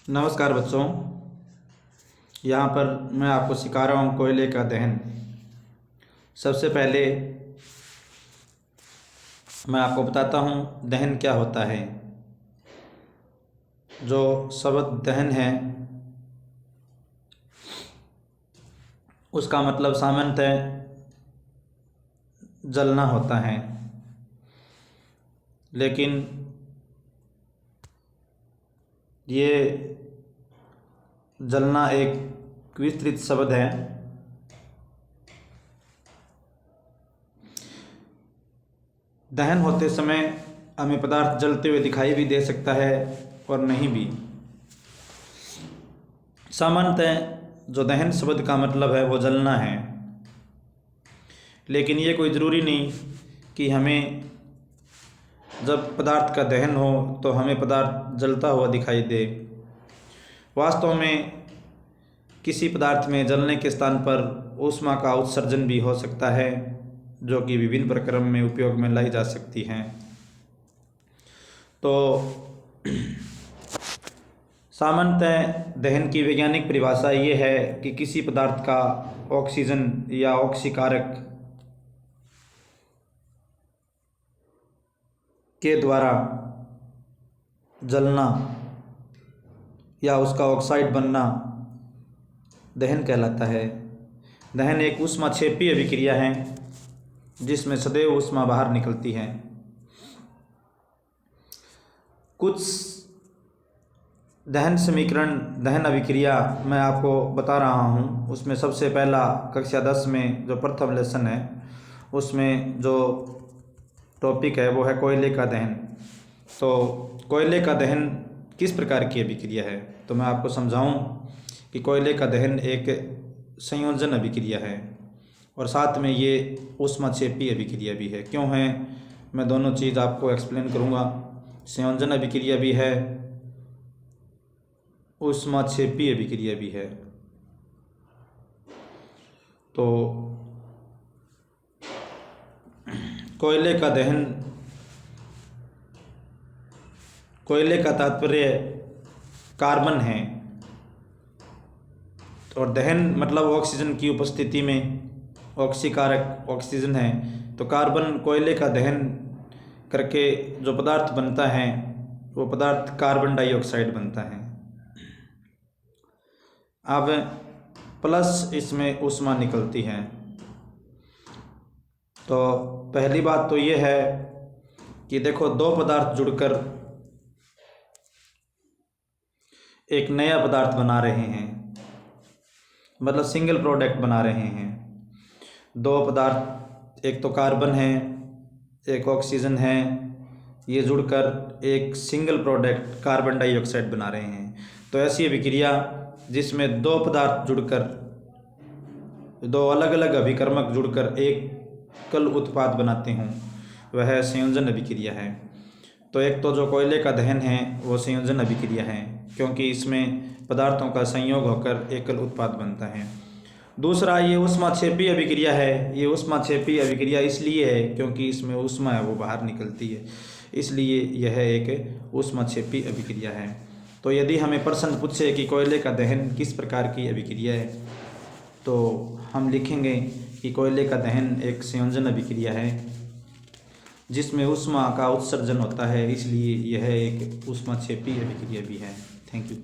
नमस्कार बच्चों। यहाँ पर मैं आपको सिखा रहा हूँ कोयले का दहन। सबसे पहले मैं आपको बताता हूँ दहन क्या होता है। जो शब्द दहन है उसका मतलब सामान्यतः जलना होता है, लेकिन ये जलना एक विस्तृत शब्द है। दहन होते समय हमें पदार्थ जलते हुए दिखाई भी दे सकता है और नहीं भी। सामान्यतः जो दहन शब्द का मतलब है वो जलना है, लेकिन ये कोई ज़रूरी नहीं कि हमें जब पदार्थ का दहन हो तो हमें पदार्थ जलता हुआ दिखाई दे। वास्तव में किसी पदार्थ में जलने के स्थान पर ऊष्मा का उत्सर्जन भी हो सकता है, जो कि विभिन्न प्रक्रम में उपयोग में लाई जा सकती हैं। तो सामान्यतः दहन की वैज्ञानिक परिभाषा ये है कि किसी पदार्थ का ऑक्सीजन या ऑक्सीकारक के द्वारा जलना या उसका ऑक्साइड बनना दहन कहलाता है। दहन एक ऊष्माक्षेपी अभिक्रिया है जिसमें सदैव ऊष्मा बाहर निकलती है। कुछ दहन समीकरण, दहन अभिक्रिया मैं आपको बता रहा हूँ। उसमें सबसे पहला कक्षा 10 में जो प्रथम लेसन है उसमें जो टॉपिक है वो है कोयले का दहन। तो कोयले का दहन किस प्रकार की अभिक्रिया है, तो मैं आपको समझाऊं कि कोयले का दहन एक संयोजन अभिक्रिया है और साथ में ये ऊष्माक्षेपी अभिक्रिया भी है। क्यों है, मैं दोनों चीज़ आपको एक्सप्लेन करूँगा। संयोजन अभिक्रिया भी है, ऊष्माक्षेपी अभिक्रिया भी है। तो कोयले का दहन, कोयले का तात्पर्य कार्बन है और दहन मतलब ऑक्सीजन की उपस्थिति में ऑक्सीकारक ऑक्सीजन है। तो कार्बन कोयले का दहन करके जो पदार्थ बनता है वो पदार्थ कार्बन डाइऑक्साइड बनता है। अब प्लस इसमें ऊष्मा निकलती है। तो पहली बात तो ये है कि देखो, दो पदार्थ जुड़कर एक नया पदार्थ बना रहे हैं, मतलब सिंगल प्रोडक्ट बना रहे हैं। दो पदार्थ, एक तो कार्बन है एक ऑक्सीजन है, ये जुड़कर एक सिंगल प्रोडक्ट कार्बन डाइऑक्साइड बना रहे हैं। तो ऐसी अभिक्रिया जिसमें दो पदार्थ जुड़कर, दो अलग अलग अभिकर्मक जुड़कर एक कल उत्पाद बनाते हों, वह संयोजन अभिक्रिया है। तो एक तो जो कोयले का दहन है वो संयोजन अभिक्रिया है, क्योंकि इसमें पदार्थों का संयोग होकर एकल उत्पाद बनता है। दूसरा, ये ऊष्माक्षेपी अभिक्रिया है। ये ऊष्माक्षेपी अभिक्रिया इसलिए है क्योंकि इसमें ऊष्मा है वो बाहर निकलती है, इसलिए यह एक ऊष्माक्षेपी अभिक्रिया है। तो यदि हमें प्रश्न पूछे कि कोयले का दहन किस प्रकार की अभिक्रिया है, तो हम लिखेंगे कि कोयले का दहन एक संयोजन अभिक्रिया है जिसमें ऊष्मा का उत्सर्जन होता है, इसलिए यह एक ऊष्माक्षेपी अभिक्रिया भी है। Thank you.